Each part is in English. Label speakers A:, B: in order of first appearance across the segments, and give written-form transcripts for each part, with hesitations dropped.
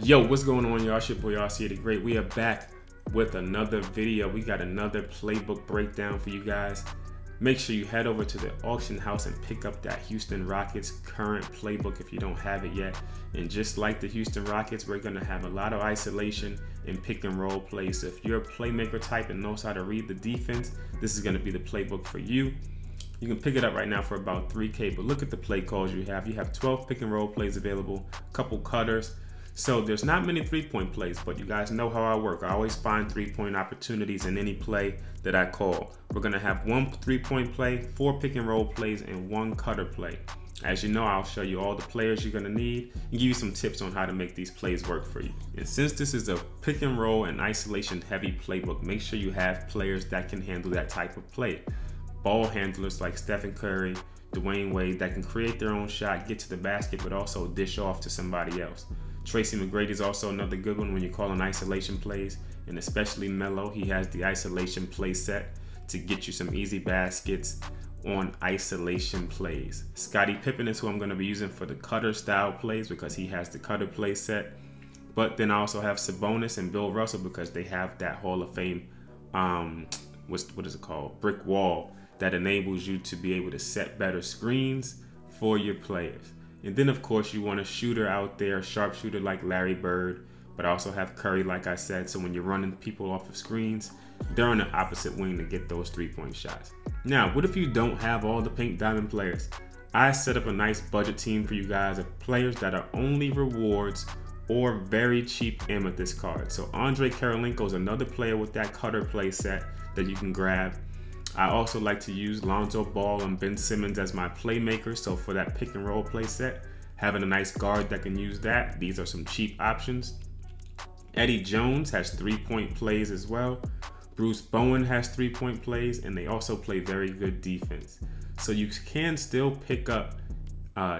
A: Yo, what's going on, y'all? It's your boy RC the Great. We are back with another video. We got another playbook breakdown for you guys. Make sure you head over to the auction house and pick up that Houston Rockets current playbook if you don't have it yet. And just like the Houston Rockets, we're going to have a lot of isolation and pick and roll plays. So if you're a playmaker type and knows how to read the defense, this is going to be the playbook for you. You can pick it up right now for about $3K, but look at the play calls you have. You have 12 pick and roll plays available, a couple cutters. So there's not many three-point plays, but you guys know how I work. I always find three-point opportunities in any play that I call. We're gonna have one three-point play, 4 pick and roll plays, and 1 cutter play. As you know, I'll show you all the players you're gonna need and give you some tips on how to make these plays work for you. And since this is a pick and roll and isolation heavy playbook, make sure you have players that can handle that type of play. Ball handlers like Stephen Curry, Dwayne Wade that can create their own shot, get to the basket, but also dish off to somebody else. Tracy McGrady is also another good one when you call in isolation plays, and especially Melo, he has the isolation play set to get you some easy baskets on isolation plays. Scottie Pippen is who I'm going to be using for the cutter style plays because he has the cutter play set. But then I also have Sabonis and Bill Russell because they have that Hall of Fame, what is it called? Brick wall that enables you to be able to set better screens for your players. And then, of course, you want a shooter out there, a sharpshooter like Larry Bird, but also have Curry, like I said. So when you're running people off of screens, they're on the opposite wing to get those three-point shots. Now, what if you don't have all the pink diamond players? I set up a nice budget team for you guys of players that are only rewards or very cheap amethyst cards. So Andre Karolinko is another player with that cutter play set that you can grab. I also like to use Lonzo Ball and Ben Simmons as my playmakers. So for that pick and roll play set, having a nice guard that can use that, these are some cheap options. Eddie Jones has 3-point plays as well. Bruce Bowen has 3-point plays, and they also play very good defense. So you can still pick up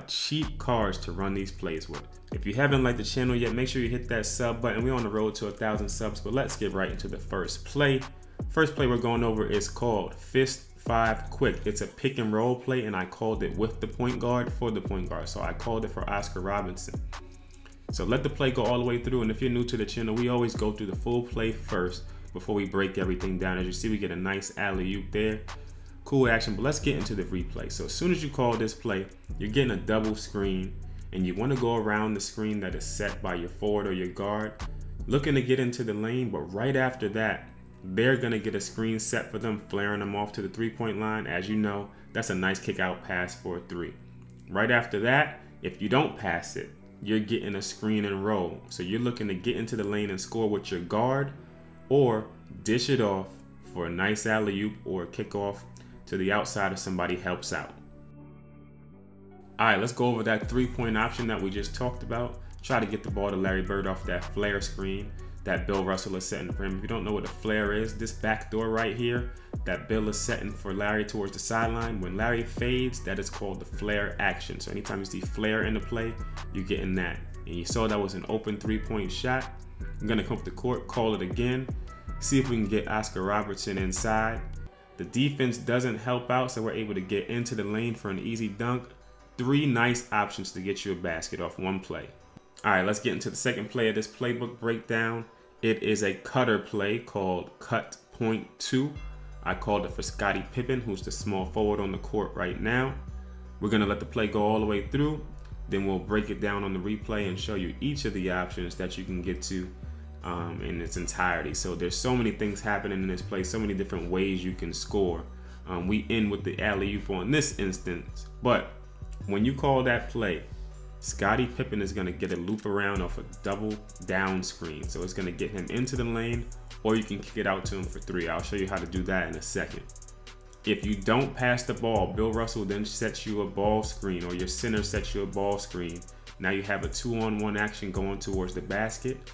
A: cheap cards to run these plays with. If you haven't liked the channel yet, make sure you hit that sub button. We're on the road to 1,000 subs, but let's get right into the first play. First play we're going over is called Fist 5 Quick. It's a pick and roll play, and I called it with the point guard for the point guard. So I called it for Oscar Robertson. So let the play go all the way through. And if you're new to the channel, we always go through the full play first before we break everything down. As you see, we get a nice alley-oop there. Cool action, but let's get into the replay. So as soon as you call this play, you're getting a double screen, and you want to go around the screen that is set by your forward or your guard, looking to get into the lane, but right after that, they're going to get a screen set for them, flaring them off to the three-point line. As you know, that's a nice kick-out pass for a 3. Right after that, if you don't pass it, you're getting a screen and roll. So you're looking to get into the lane and score with your guard or dish it off for a nice alley-oop or a kickoff to the outside if somebody helps out. All right, let's go over that 3-point option that we just talked about. Try to get the ball to Larry Bird off that flare screen that Bill Russell is setting for him. If you don't know what a flare is, this back door right here that Bill is setting for Larry towards the sideline, when Larry fades, that is called the flare action. So anytime you see flare in the play, you're getting that. And you saw that was an open 3-point shot. I'm gonna come up the court, call it again, see if we can get Oscar Robertson inside. The defense doesn't help out, so we're able to get into the lane for an easy dunk. 3 nice options to get you a basket off one play. All right, let's get into the second play of this playbook breakdown. It is a cutter play called Cut Point 2. I called it for Scottie Pippen, who's the small forward on the court right now. We're gonna let the play go all the way through. Then we'll break it down on the replay and show you each of the options that you can get to in its entirety. So there's so many things happening in this play, so many different ways you can score. We end with the alley-oop on this instance, but when you call that play, Scottie Pippen is going to get a loop around off a double down screen. So it's going to get him into the lane, or you can kick it out to him for 3. I'll show you how to do that in a second. If you don't pass the ball, Bill Russell then sets you a ball screen, or your center sets you a ball screen. Now you have a 2-on-1 action going towards the basket,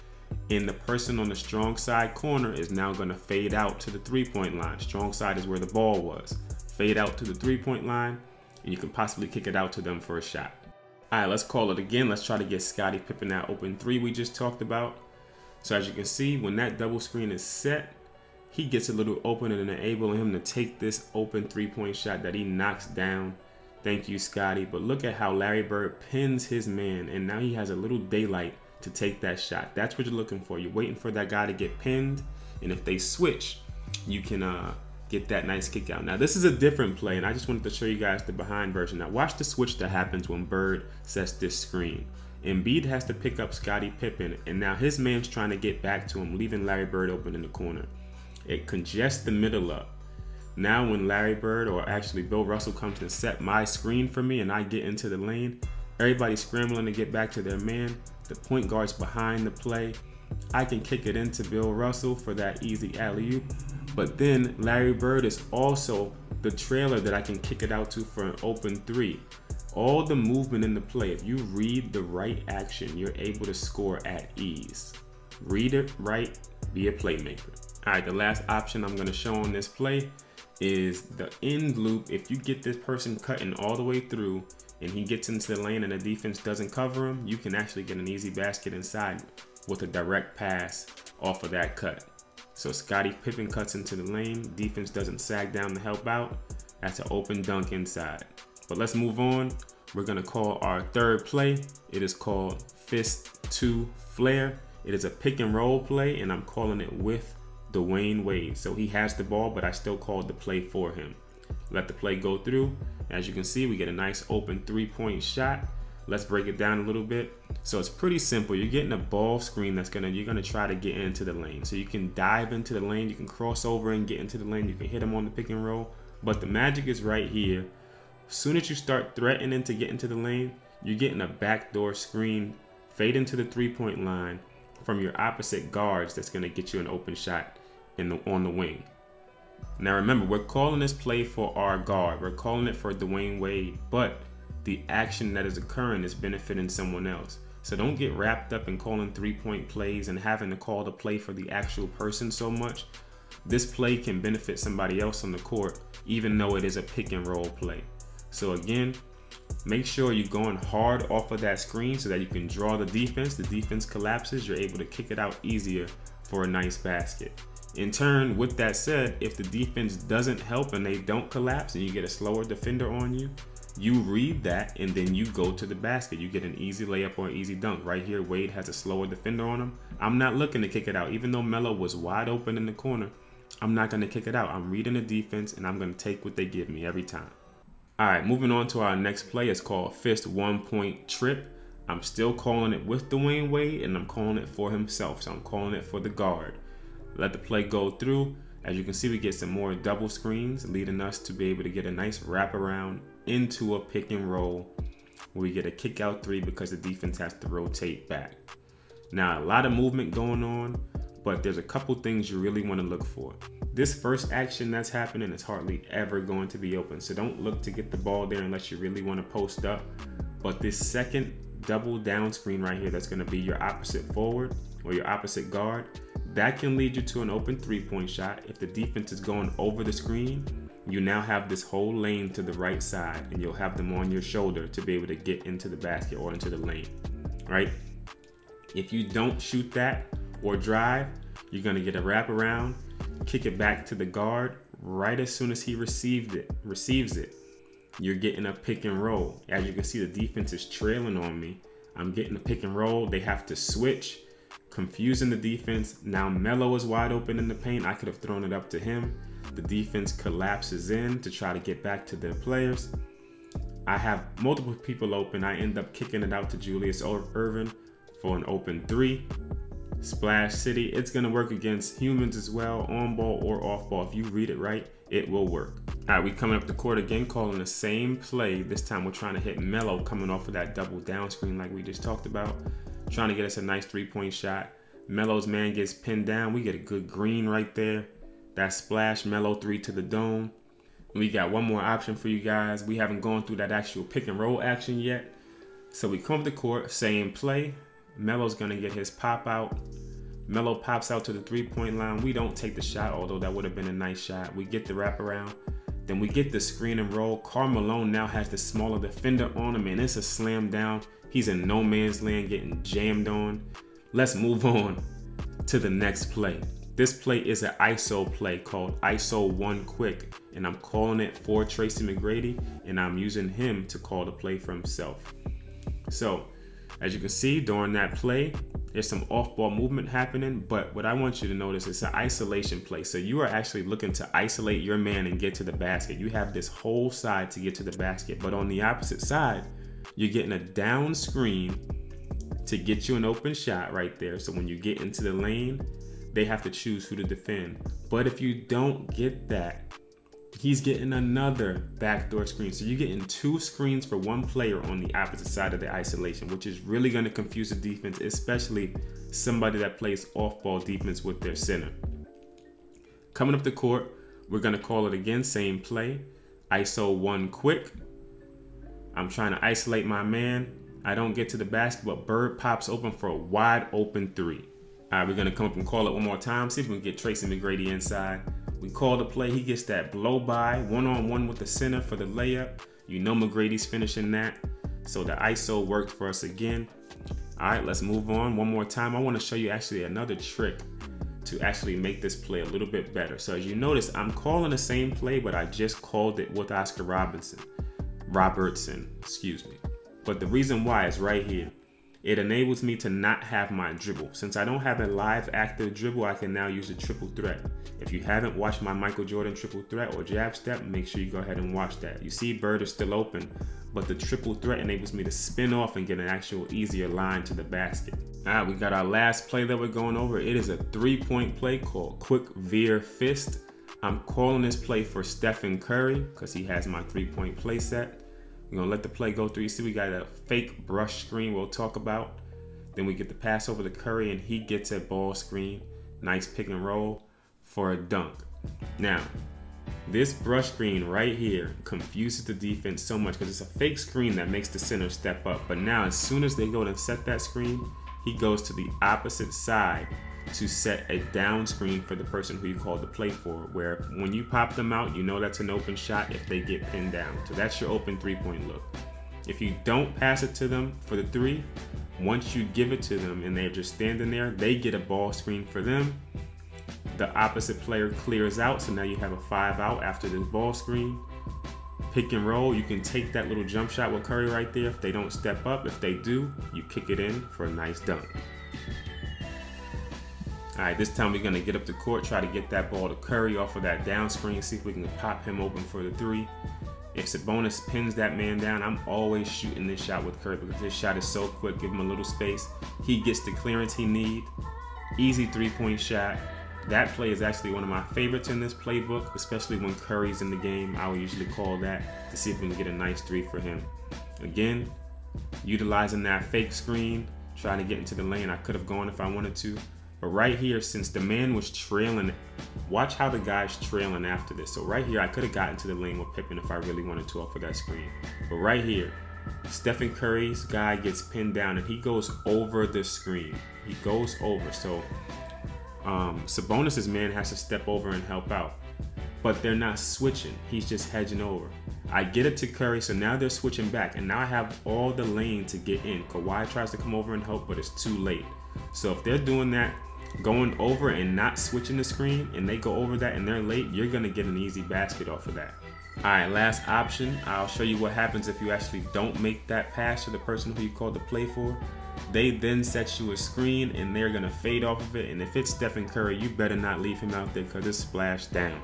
A: and the person on the strong side corner is now going to fade out to the 3-point line. Strong side is where the ball was. Fade out to the 3-point line, and you can possibly kick it out to them for a shot. All right, let's call it again. Let's try to get Scottie Pippen that open 3 we just talked about. So as you can see, when that double screen is set, he gets a little open and enabling him to take this open 3-point shot that he knocks down. Thank you, Scottie. But look at how Larry Bird pins his man, and now he has a little daylight to take that shot. That's what you're looking for. You're waiting for that guy to get pinned, and if they switch, you can get that nice kick out. Now this is a different play, and I just wanted to show you guys the behind version. Now watch the switch that happens when Bird sets this screen. Embiid has to pick up Scottie Pippen, and now his man's trying to get back to him, leaving Larry Bird open in the corner. It congests the middle up. Now when Larry Bird, or actually Bill Russell, comes to set my screen for me and I get into the lane, everybody's scrambling to get back to their man. The point guard's behind the play. I can kick it into Bill Russell for that easy alley-oop, but then Larry Bird is also the trailer that I can kick it out to for an open three. All the movement in the play, if you read the right action, you're able to score at ease. Read it right, be a playmaker. All right, the last option I'm gonna show on this play is the end loop. If you get this person cutting all the way through and he gets into the lane and the defense doesn't cover him, you can actually get an easy basket inside with a direct pass off of that cut. So Scottie Pippen cuts into the lane, defense doesn't sag down to help out. That's an open dunk inside. But let's move on. We're gonna call our third play. It is called Fist 2 Flare. It is a pick and roll play, and I'm calling it with Dwayne Wade. So he has the ball, but I still called the play for him. Let the play go through. As you can see, we get a nice open 3-point shot. Let's break it down a little bit. So it's pretty simple. You're getting a ball screen you're gonna try to get into the lane. So you can dive into the lane, you can cross over and get into the lane, you can hit him on the pick and roll. But the magic is right here. As soon as you start threatening to get into the lane, you're getting a backdoor screen, fade into the 3-point line from your opposite guards. That's gonna get you an open shot on the wing. Now remember, we're calling this play for our guard. We're calling it for Dwayne Wade, but the action that is occurring is benefiting someone else. So don't get wrapped up in calling 3-point plays and having to call the play for the actual person so much. This play can benefit somebody else on the court, even though it is a pick and roll play. So again, make sure you're going hard off of that screen so that you can draw the defense. The defense collapses, you're able to kick it out easier for a nice basket. In turn, with that said, if the defense doesn't help and they don't collapse and you get a slower defender on you, you read that and then you go to the basket. You get an easy layup or an easy dunk. Right here, Wade has a slower defender on him. I'm not looking to kick it out. Even though Melo was wide open in the corner, I'm not going to kick it out. I'm reading the defense and I'm going to take what they give me every time. All right, moving on to our next play. It's called Fist 1-Point Trip. I'm still calling it with Dwayne Wade, and I'm calling it for himself. So I'm calling it for the guard. Let the play go through. As you can see, we get some more double screens, leading us to be able to get a nice wraparound into a pick and roll where we get a kick out three because the defense has to rotate back. Now, a lot of movement going on, but there's a couple things you really want to look for. This first action that's happening is hardly ever going to be open, so don't look to get the ball there unless you really want to post up. But this second double down screen right here, that's going to be your opposite forward or your opposite guard, that can lead you to an open 3-point shot. If the defense is going over the screen, you now have this whole lane to the right side, and you'll have them on your shoulder to be able to get into the basket or into the lane, right? If you don't shoot that or drive, you're going to get a wraparound, kick it back to the guard. Right as soon as he receives it, you're getting a pick and roll. As you can see, the defense is trailing on me. I'm getting a pick and roll. They have to switch, confusing the defense. Now Melo is wide open in the paint. I could have thrown it up to him. The defense collapses in to try to get back to their players. I have multiple people open. I end up kicking it out to Julius Erving for an open three. Splash City, it's gonna work against humans as well, on ball or off ball. If you read it right, it will work. All right, we coming up the court again, calling the same play. This time we're trying to hit Melo coming off of that double down screen like we just talked about. Trying to get us a nice 3-point shot. Melo's man gets pinned down. We get a good green right there. That splash, Melo 3 to the dome. We got one more option for you guys. We haven't gone through that actual pick and roll action yet. So we come up the court, same play. Melo's gonna get his pop out. Melo pops out to the 3-point line. We don't take the shot, although that would have been a nice shot. We get the wraparound. Then we get the screen and roll. Karl Malone now has the smaller defender on him, and it's a slam down. He's in no man's land getting jammed on. Let's move on to the next play. This play is an ISO play called ISO 1 Quick, and I'm calling it for Tracy McGrady, and I'm using him to call the play for himself. So As you can see during that play, there's some off-ball movement happening, but what I want you to notice is an isolation play. So you are actually looking to isolate your man and get to the basket. You have this whole side to get to the basket, but on the opposite side, you're getting a down screen to get you an open shot right there. So when you get into the lane, they have to choose who to defend. But if you don't get that, he's getting another backdoor screen. So you're getting 2 screens for 1 player on the opposite side of the isolation, which is really going to confuse the defense, especially somebody that plays off-ball defense with their center. Coming up the court, we're going to call it again, same play. ISO 1 quick. I'm trying to isolate my man. I don't get to the basket, but Bird pops open for a wide open 3. All right, we're going to come up and call it one more time. See if we can get Tracy McGrady inside. We call the play. He gets that blow by, one-on-one with the center for the layup. You know McGrady's finishing that. So the ISO worked for us again. All right, let's move on one more time. I want to show you actually another trick to actually make this play a little bit better. So as you notice, I'm calling the same play, but I just called it with Oscar Robertson, excuse me. But the reason why is right here. It enables me to not have my dribble. Since I don't have a live active dribble, I can now use a triple threat. If you haven't watched my Michael Jordan triple threat or jab step, make sure you go ahead and watch that. You see Bird is still open, but the triple threat enables me to spin off and get an actual easier line to the basket. All right, we got our last play that we're going over. It is a 3-point play called Quick Veer Fist. I'm calling this play for Stephen Curry because he has my 3-point play set. We're gonna let the play go through. You see we got a fake brush screen we'll talk about. Then we get the pass over to Curry and he gets a ball screen. Nice pick and roll for a dunk. Now, this brush screen right here confuses the defense so much because it's a fake screen that makes the center step up. But now as soon as they go to set that screen, he goes to the opposite side to set a down screen for the person who you called the play for, where when you pop them out, you know that's an open shot if they get pinned down. So that's your open 3-point look. If you don't pass it to them for the 3, once you give it to them and they're just standing there, they get a ball screen for them. The opposite player clears out, so now you have a 5 out after this ball screen. Pick and roll, you can take that little jump shot with Curry right there if they don't step up. If they do, you kick it in for a nice dunk. All right, this time we're gonna get up the court, try to get that ball to Curry off of that down screen, see if we can pop him open for the 3. If Sabonis pins that man down, I'm always shooting this shot with Curry because this shot is so quick. Give him a little space. He gets the clearance he needs. Easy 3-point shot. That play is actually one of my favorites in this playbook, especially when Curry's in the game. I will usually call that to see if we can get a nice 3 for him. Again, utilizing that fake screen, trying to get into the lane. I could have gone if I wanted to. But right here, since the man was trailing, watch how the guy's trailing after this. So right here, I could have gotten to the lane with Pippen if I really wanted to off of that screen. But right here, Stephen Curry's guy gets pinned down and he goes over the screen. He goes over. So Sabonis's man has to step over and help out. But they're not switching. He's just hedging over. I get it to Curry, so now they're switching back. And now I have all the lane to get in. Kawhi tries to come over and help, but it's too late. So if they're doing that, going over and not switching the screen, and they go over that and they're late, you're gonna get an easy basket off of that. All right, last option. I'll show you what happens if you actually don't make that pass to the person who you called the play for. They then set you a screen and they're gonna fade off of it. And if it's Stephen Curry, you better not leave him out there because it's splashed down.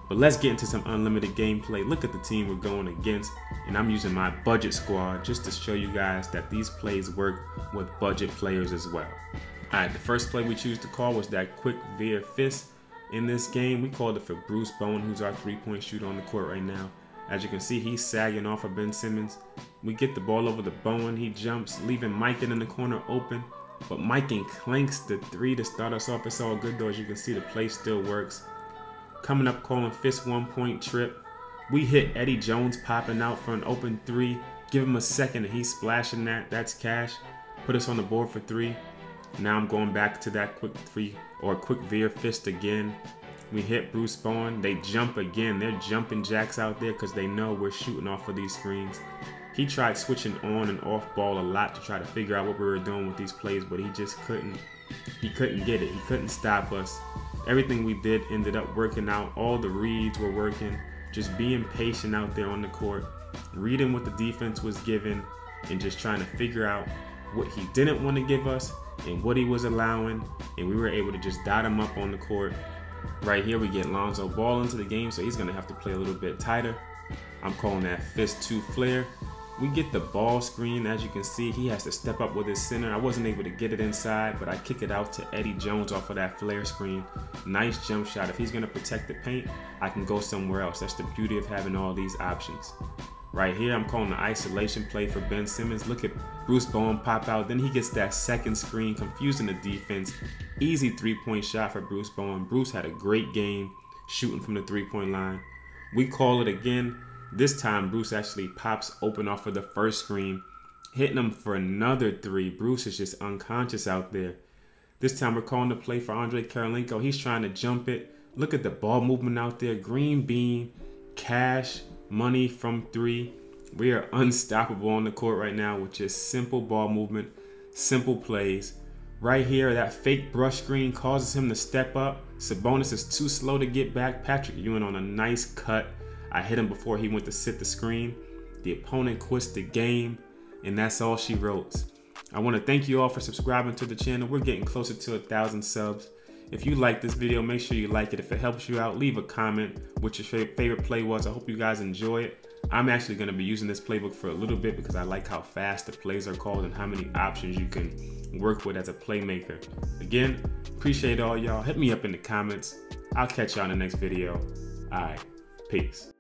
A: But let's get into some unlimited gameplay. Look at the team we're going against. And I'm using my budget squad just to show you guys that these plays work with budget players as well. All right, the first play we choose to call was that quick veer fist. In this game, we called it for Bruce Bowen, who's our 3-point shooter on the court right now. As you can see, he's sagging off of Ben Simmons. We get the ball over to Bowen. He jumps, leaving Mikan in the corner open. But Mikan clanks the 3 to start us off. It's all good though. As you can see, the play still works. Coming up, calling fist 1-point trip. We hit Eddie Jones popping out for an open 3. Give him a second and he's splashing that. That's cash. Put us on the board for 3. Now I'm going back to that quick 3 or quick veer fist again. We hit Bruce Bowen. They jump again. They're jumping jacks out there because they know we're shooting off of these screens. He tried switching on and off ball a lot to try to figure out what we were doing with these plays, but he just couldn't. He couldn't get it. He couldn't stop us. Everything we did ended up working out. All the reads were working. Just being patient out there on the court, reading what the defense was given, and just trying to figure out what he didn't want to give us and what he was allowing, and we were able to just dot him up on the court. Right here we get Lonzo Ball into the game, so he's going to have to play a little bit tighter. I'm calling that fist 2 flare. We get the ball screen. As you can see, he has to step up with his center. I wasn't able to get it inside, but I kick it out to Eddie Jones off of that flare screen. Nice jump shot. If he's going to protect the paint, I can go somewhere else. That's the beauty of having all these options. Right here, I'm calling the isolation play for Ben Simmons. Look at Bruce Bowen pop out. Then he gets that second screen, confusing the defense. Easy 3-point shot for Bruce Bowen. Bruce had a great game shooting from the 3-point line. We call it again. This time, Bruce actually pops open off of the first screen, hitting him for another 3. Bruce is just unconscious out there. This time, we're calling the play for Andre Karolinko. He's trying to jump it. Look at the ball movement out there. Green bean, cash, money from 3. We are unstoppable on the court right now with just simple ball movement, simple plays. Right here, that fake brush screen causes him to step up. Sabonis is too slow to get back. Patrick Ewing on a nice cut. I hit him before he went to sit the screen. The opponent quits the game, and that's all she wrote. I want to thank you all for subscribing to the channel. We're getting closer to 1,000 subs. If you like this video, make sure you like it. If it helps you out, leave a comment what your favorite play was. I hope you guys enjoy it. I'm actually going to be using this playbook for a little bit because I like how fast the plays are called and how many options you can work with as a playmaker. Again, appreciate all y'all. Hit me up in the comments. I'll catch y'all in the next video. All right, peace.